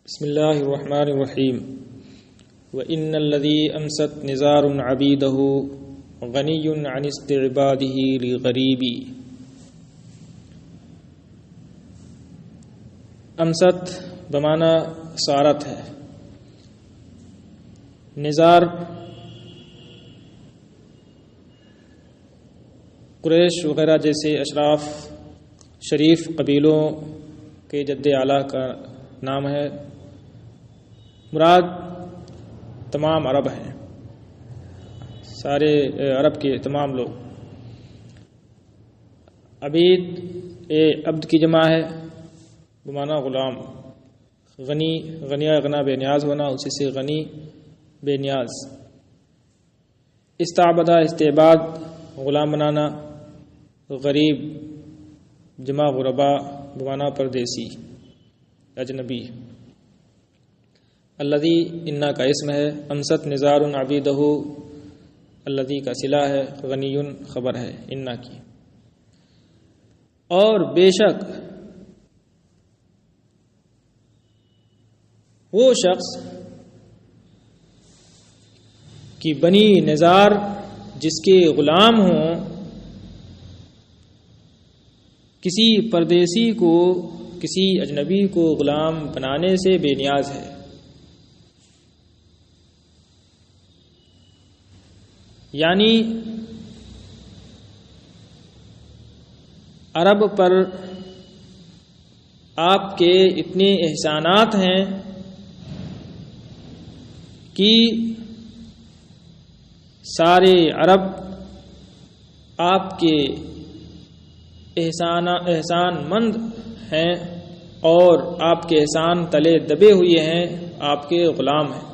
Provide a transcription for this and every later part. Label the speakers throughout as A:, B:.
A: بسم اللہ الرحمن الرحیم وَإِنَّ الَّذِي أَمْسَتْ نِزَارٌ عَبِيدَهُ غَنِيٌّ عَنِ اسْتِعْبَادِهِ لِلْغَرِيبِ۔ امست بمعنی سارت ہے۔ نزار قریش وغیرہ جیسے اشراف شریف قبیلوں کے جد اعلیٰ کا نام ہے۔ مراد تمام عرب ہیں، سارے عرب کے تمام لوگ۔ عبید عبد کی جمع ہے بمعنی غلام۔ غنی غنیہ غنا بے نیاز ہونا، اسی سے غنی بے نیاز۔ استعبدہ استعباد غلام بنانا۔ غریب جمع غربا بمعنی پردیسی اجنبی۔ الذی انا کا اسم ہے، امست نزار عبیدہ الذی کا صلہ ہے، غنی خبر ہے انا کی۔ اور بے شک وہ شخص کی بنی نزار جس کے غلام ہوں کسی پردیسی کو، کسی اجنبی کو غلام بنانے سے بے نیاز ہے۔ یعنی عرب پر آپ کے اتنے احسانات ہیں کہ سارے عرب آپ کے احسان مند ہیں اور آپ کے احسان تلے دبے ہوئے ہیں، آپ کے غلام ہیں۔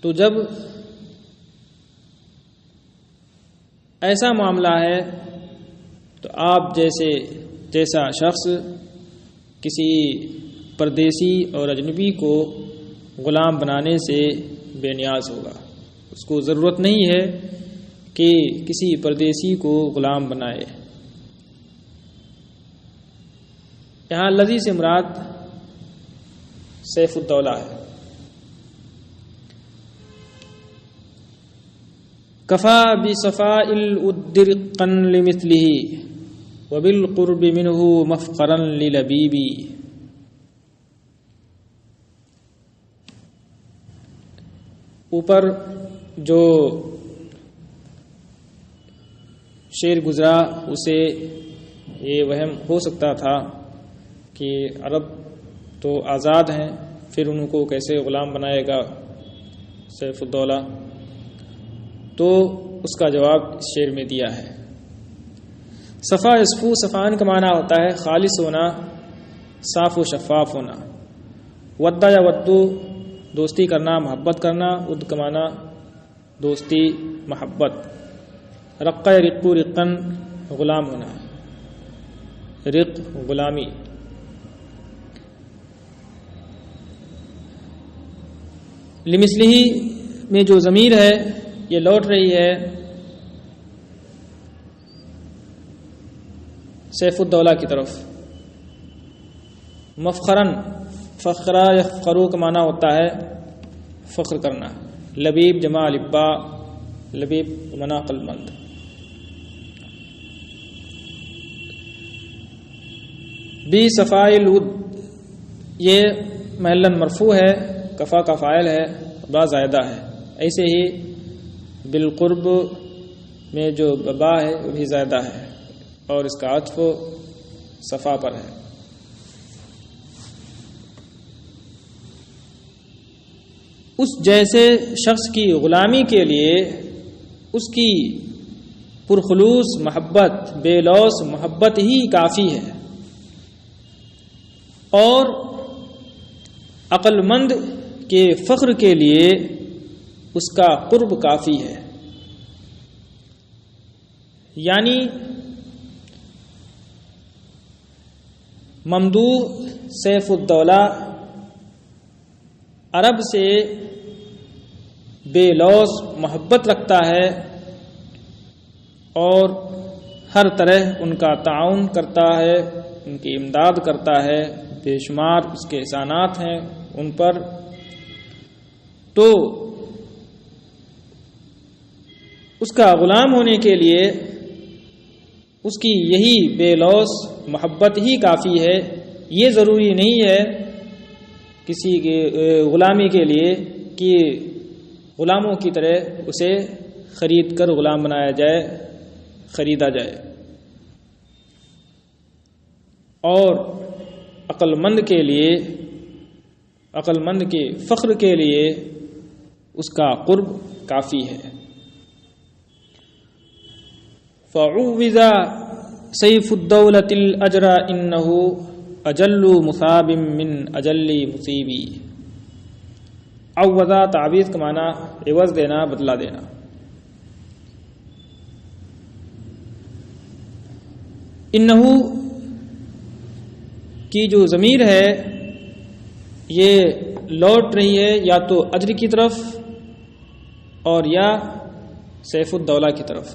A: تو جب ایسا معاملہ ہے تو آپ جیسا شخص کسی پردیسی اور اجنبی کو غلام بنانے سے بے نیاز ہوگا۔ اس کو ضرورت نہیں ہے کہ کسی پردیسی کو غلام بنائے۔ یہاں الذی سے مراد سیف الدولہ ہے۔ کفا بصفاء الود رقا لمثلہ وبالقرب منہ مفقرا للبیب۔ اوپر جو شعر گزرا اسے یہ وہم ہو سکتا تھا کہ عرب تو آزاد ہیں، پھر ان کو کیسے غلام بنائے گا سیف الدولہ؟ تو اس کا جواب اس شعر میں دیا ہے۔ صفا یصفو، صفان کا معنی ہوتا ہے خالص ہونا، صاف و شفاف ہونا۔ ودا یا ودو دوستی کرنا، محبت کرنا۔ ود کا معنی دوستی، محبت۔ رقہ رقو رقن غلام ہونا، رق غلامی۔ لمثلہ میں جو ضمیر ہے یہ لوٹ رہی ہے سیف الدولہ کی طرف۔ مفخرن، فخرا یفخرو کا معنی ہوتا ہے فخر کرنا۔ لبیب جمع لبا، لبیب معنی عقل مند۔ بی صفاء الود، یہ محلاً مرفوع ہے، کفا کا فاعل ہے، با زائدہ ہے۔ ایسے ہی بالقرب میں جو با ہے وہ بھی زائدہ ہے اور اس کا عطف صفا پر ہے۔ اس جیسے شخص کی غلامی کے لیے اس کی پرخلوص محبت، بے لوث محبت ہی کافی ہے، اور عقل مند کے فخر کے لیے اس کا قرب کافی ہے۔ یعنی ممدوح سیف الدولہ عرب سے بے لوث محبت رکھتا ہے اور ہر طرح ان کا تعاون کرتا ہے، ان کی امداد کرتا ہے، بے شمار اس کے احسانات ہیں ان پر، تو اس کا غلام ہونے کے لیے اس کی یہی بے لوث محبت ہی کافی ہے۔ یہ ضروری نہیں ہے کسی کے غلامی کے لیے کہ غلاموں کی طرح اسے خرید کر غلام بنایا جائے، خریدا جائے۔ اور عقل مند کے لیے، عقل مند کے فخر کے لیے اس کا قرب کافی ہے۔ فعوذ سیف الدولۃ الاجر انہ اجل مصاب من اجل مصیبی۔ عوض تعویض کا معنی عوض دینا، بدلہ دینا۔ انہ کی جو ضمیر ہے یہ لوٹ رہی ہے یا تو اجر کی طرف اور یا سیف الدولہ کی طرف۔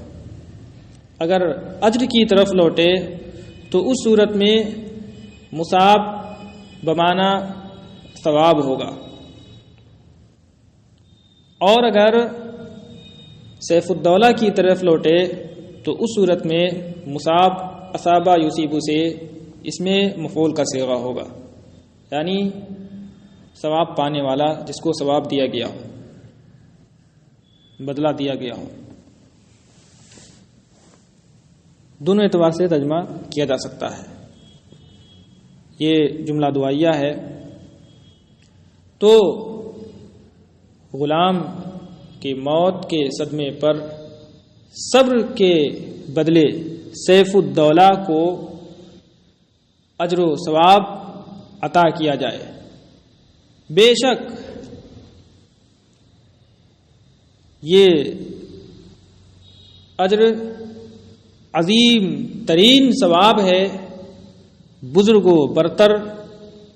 A: اگر اجر کی طرف لوٹے تو اس صورت میں مصاب بمعنی ثواب ہوگا، اور اگر سیف الدولہ کی طرف لوٹے تو اس صورت میں مصاب اصابہ یصیبو سے اس میں مفعول کا صیغہ ہوگا، یعنی ثواب پانے والا، جس کو ثواب دیا گیا ہو، بدلہ دیا گیا ہو۔ دونوں اعتبار سے ترجمہ کیا جا سکتا ہے۔ یہ جملہ دعائیہ ہے۔ تو غلام کی موت کے صدمے پر صبر کے بدلے سیف الدولہ کو اجر و ثواب عطا کیا جائے۔ بے شک یہ اجر عظیم ترین ثواب ہے، بزرگ و برتر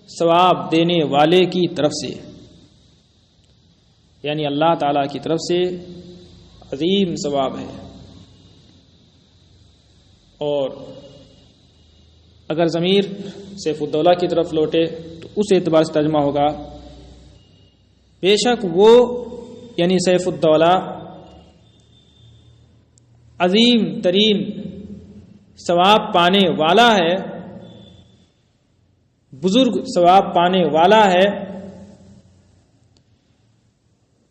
A: ثواب دینے والے کی طرف سے، یعنی اللہ تعالی کی طرف سے عظیم ثواب ہے۔ اور اگر ضمیر سیف الدولہ کی طرف لوٹے تو اس اعتبار سے ترجمہ ہوگا بے شک وہ، یعنی سیف الدولہ عظیم ترین ثواب پانے والا ہے، بزرگ ثواب پانے والا ہے،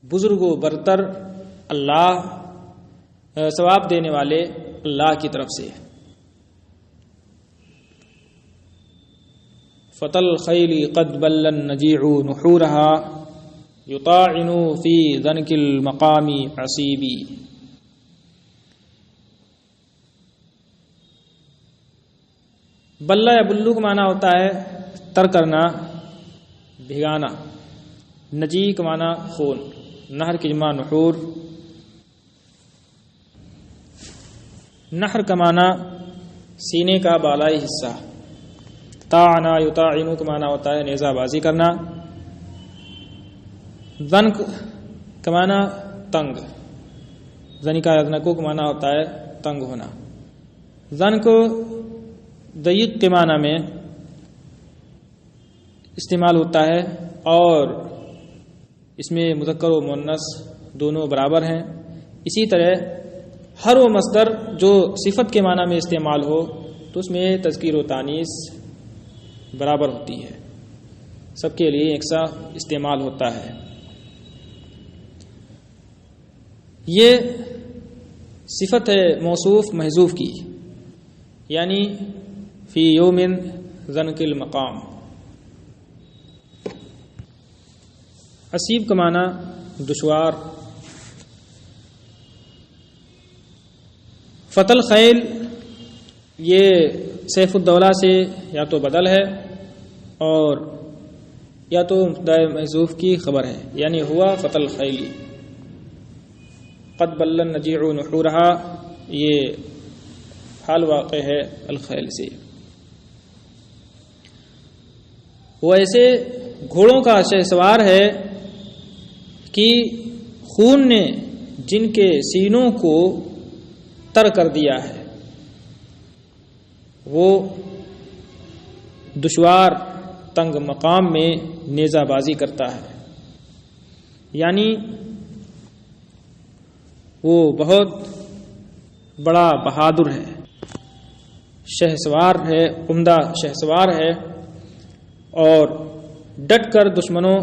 A: بزرگ و برتر اللہ، ثواب دینے والے اللہ کی طرف سے۔ فتل الخیل قد بل النجیع نحورها یطاعن فی ذنک المقام عصیبی۔ بلہ یا بلو کا معنی ہوتا ہے تر کرنا، بھگانا۔ نجی کا معنی خون، نہر کی جمع نحور۔ نہر کا معنی سینے کا بالائی حصہ۔ طاعنا یطاعن کا معنی ہوتا ہے نیزہ بازی کرنا۔ ذنک کا معنی تنگ، ذنکا یذنکو کا معنی ہوتا ہے تنگ ہونا۔ ذنک ضیق کے معنی میں استعمال ہوتا ہے، اور اس میں مذکر و مؤنث دونوں برابر ہیں۔ اسی طرح ہر وہ مصدر جو صفت کے معنی میں استعمال ہو تو اس میں تذکیر و تانیث برابر ہوتی ہے، سب کے لیے یکساں استعمال ہوتا ہے۔ یہ صفت ہے موصوف محذوف کی، یعنی فی یوم ذنک المقام۔ عصیب کا معنی دشوار۔ فتل خیل یہ سیف الدولہ سے یا تو بدل ہے اور یا تو مبتدأ محذوف کی خبر ہے، یعنی ہوا فتل خیلی۔ قد بل النجیع نحورها یہ حال واقع ہے الخیل سے۔ وہ ایسے گھوڑوں کا شہسوار ہے کہ خون نے جن کے سینوں کو تر کر دیا ہے، وہ دشوار تنگ مقام میں نیزہ بازی کرتا ہے، یعنی وہ بہت بڑا بہادر ہے، شہسوار ہے، عمدہ شہسوار ہے، اور ڈٹ کر دشمنوں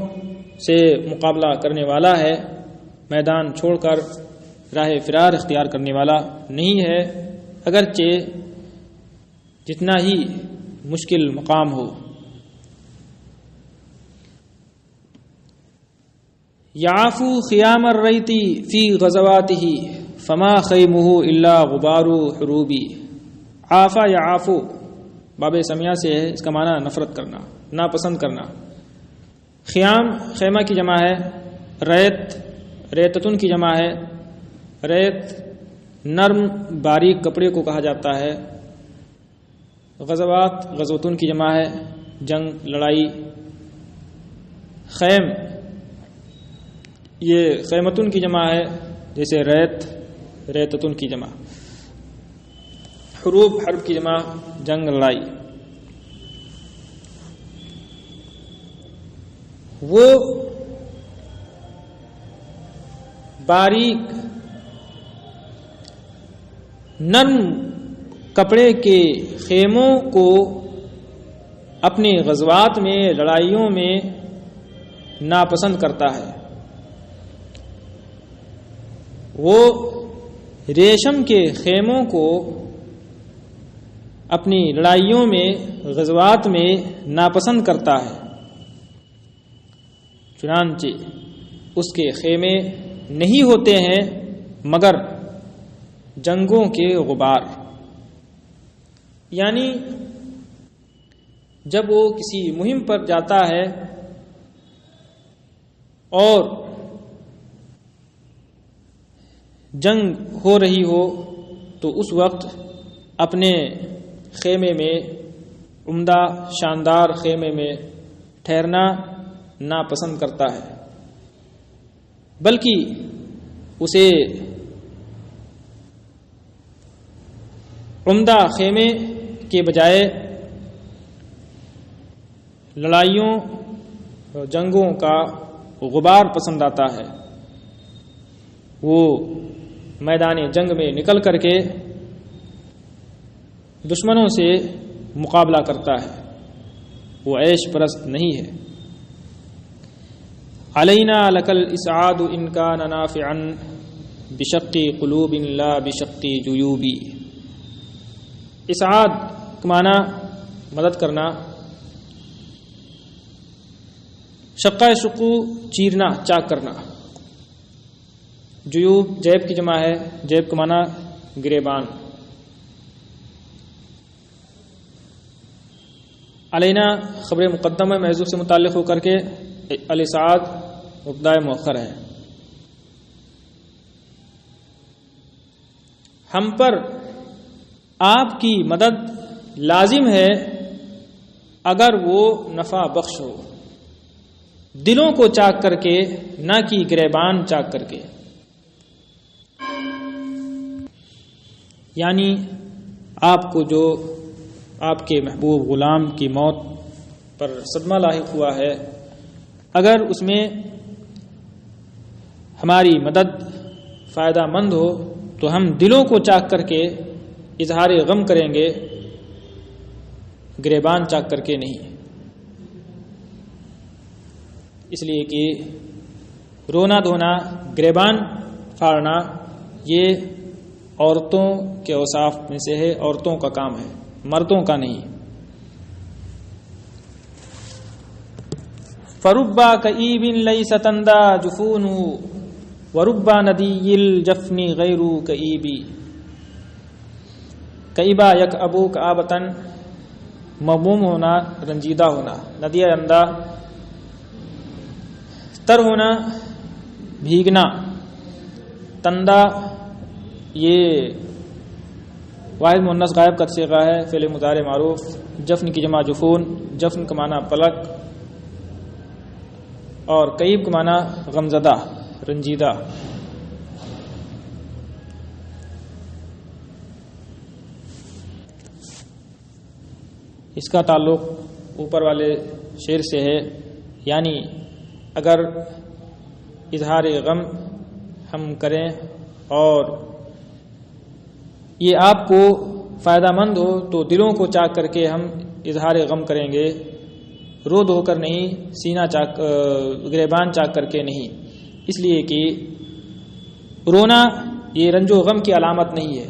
A: سے مقابلہ کرنے والا ہے، میدان چھوڑ کر راہ فرار اختیار کرنے والا نہیں ہے، اگرچہ جتنا ہی مشکل مقام ہو۔ یعفو خیام الریت فی غزواتہ فما خیمہ الا غبار حروبی۔ عافا یعفو باب سمیہ سے ہے، اس کا معنی نفرت کرنا، ناپسند کرنا۔ خیام خیمہ کی جمع ہے، ریت ریتتن کی جمع ہے۔ ریت نرم باریک کپڑے کو کہا جاتا ہے۔ غزوات غزوتن کی جمع ہے، جنگ لڑائی۔ خیم یہ خیمتن کی جمع ہے، جیسے ریت ریتتن کی جمع۔ حروب حرب کی جمع جنگ لڑائی۔ وہ باریک نرم کپڑے کے خیموں کو اپنے غزوات میں لڑائیوں میں ناپسند کرتا ہے۔ وہ ریشم کے خیموں کو اپنی لڑائیوں میں غزوات میں ناپسند کرتا ہے، چنانچہ اس کے خیمے نہیں ہوتے ہیں مگر جنگوں کے غبار۔ یعنی جب وہ کسی مہم پر جاتا ہے اور جنگ ہو رہی ہو تو اس وقت اپنے خیمے میں، عمدہ شاندار خیمے میں ٹھہرنا ناپسند کرتا ہے، بلکہ اسے عمدہ خیمے کے بجائے لڑائیوں اور جنگوں کا غبار پسند آتا ہے۔ وہ میدان جنگ میں نکل کر کے دشمنوں سے مقابلہ کرتا ہے، وہ عیش پرست نہیں ہے۔ علینا لک الاسعاد ان کان نافعا بشق قلوب لا بشق جیوب۔ اسعاد کا معنی مدد کرنا، شقہ شقو چیرنا، چاک کرنا۔ جیوب جیب کی جمع ہے، جیب کا معنی گریبان۔ علینا خبر مقدمہ محذوف سے متعلق ہو کر کے الاسعاد مبتدا مؤخر ہے۔ ہم پر آپ کی مدد لازم ہے اگر وہ نفع بخش ہو، دلوں کو چاک کر کے، نہ کہ گریبان چاک کر کے۔ یعنی آپ کو جو آپ کے محبوب غلام کی موت پر صدمہ لاحق ہوا ہے، اگر اس میں ہماری مدد فائدہ مند ہو تو ہم دلوں کو چاک کر کے اظہار غم کریں گے، گریبان چاک کر کے نہیں۔ اس لیے کہ رونا دھونا، گریبان پھاڑنا یہ عورتوں کے اوصاف میں سے ہے، عورتوں کا کام ہے، مردوں کا نہیں۔ فربا کئیب لیس تندى جفونه وربا ندی الجفن غیر کئیب۔ کئیبا یک ابو کآبتن، مغموم ہونا، رنجیدہ ہونا۔ ندی اندہ تر ہونا، بھیگنا۔ تندہ یہ واحد مؤنث غائب کا صیغہ ہے، فعل مضارع معروف۔ جفن کی جمع جفون، جفن کا معنی پلک، اور کئیب کا معنی غمزدہ، رنجیدہ۔ اس کا تعلق اوپر والے شعر سے ہے، یعنی اگر اظہار غم ہم کریں اور یہ آپ کو فائدہ مند ہو تو دلوں کو چاک کر کے ہم اظہار غم کریں گے، رو دھو کر نہیں، سینہ چاک گریبان چاک کر کے نہیں، اس لیے کہ رونا یہ رنج و غم کی علامت نہیں ہے،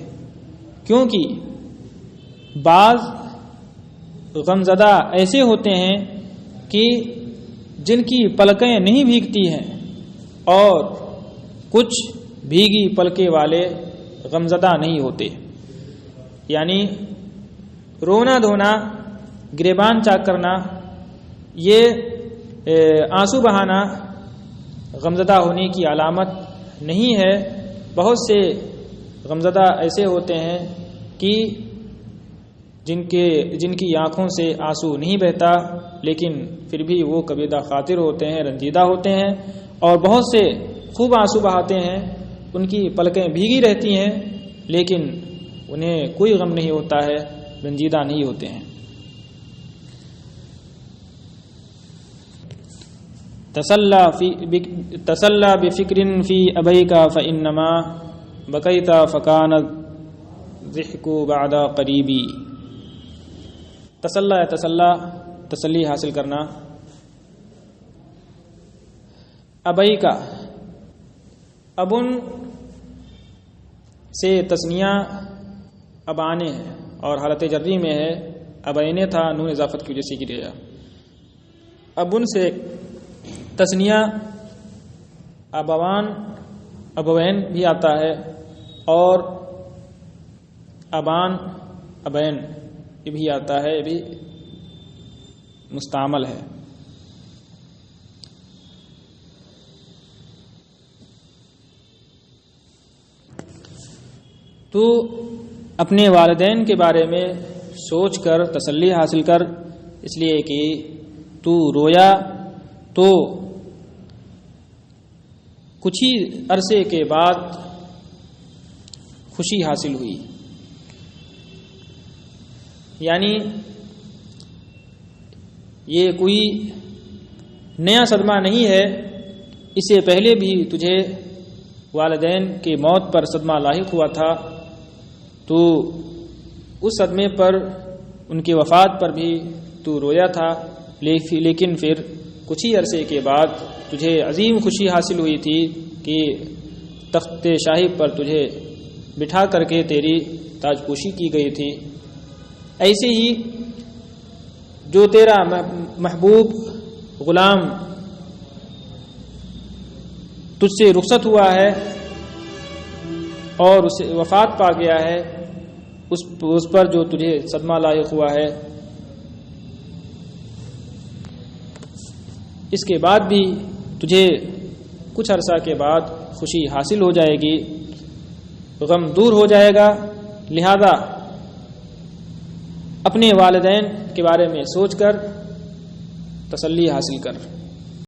A: کیونکہ بعض غمزدہ ایسے ہوتے ہیں کہ جن کی پلکیں نہیں بھیگتی ہیں اور کچھ بھیگی پلکیں والے غمزدہ نہیں ہوتے، یعنی رونا دھونا، گریبان چاک کرنا، یہ آنسو بہانا غمزدہ ہونے کی علامت نہیں ہے۔ بہت سے غمزدہ ایسے ہوتے ہیں کہ جن کی آنکھوں سے آنسو نہیں بہتا، لیکن پھر بھی وہ کبیدہ خاطر ہوتے ہیں، رنجیدہ ہوتے ہیں، اور بہت سے خوب آنسو بہاتے ہیں، ان کی پلکیں بھیگی رہتی ہیں لیکن انہیں کوئی غم نہیں ہوتا ہے، رنجیدہ نہیں ہوتے ہیں۔ تسلی بفکر فی ابیک فانما بکیت فکان الضحک بعد قریبی۔ تسلی حاصل کرنا۔ ابیک، ابن سے تثنیہ ابانے ہے اور حالت جری میں ہے، ابینے تھا، نون اضافت کی وجہ سے گریا۔ ابن سے تثنیہ ابوین بھی آتا ہے اور ابان ابین یہ بھی آتا ہے، یہ بھی مستعمل ہے۔ تو اپنے والدین کے بارے میں سوچ کر تسلی حاصل کر، اس لیے کہ تو رویا تو کچھ ہی عرصے کے بعد خوشی حاصل ہوئی، یعنی یہ کوئی نیا صدمہ نہیں ہے، اس سے پہلے بھی تجھے والدین کی موت پر صدمہ لاحق ہوا تھا، تو اس صدمے پر، ان کی وفات پر بھی تو رویا تھا، لیکن پھر کچھ ہی عرصے کے بعد تجھے عظیم خوشی حاصل ہوئی تھی کہ تخت شاہی پر تجھے بٹھا کر کے تیری تاج پوشی کی گئی تھی۔ ایسے ہی جو تیرا محبوب غلام تجھ سے رخصت ہوا ہے اور اسے وفات پا گیا ہے، اس پر جو تجھے صدمہ لاحق ہوا ہے، اس کے بعد بھی تجھے کچھ عرصہ کے بعد خوشی حاصل ہو جائے گی، غم دور ہو جائے گا، لہذا اپنے والدین کے بارے میں سوچ کر تسلی حاصل کر۔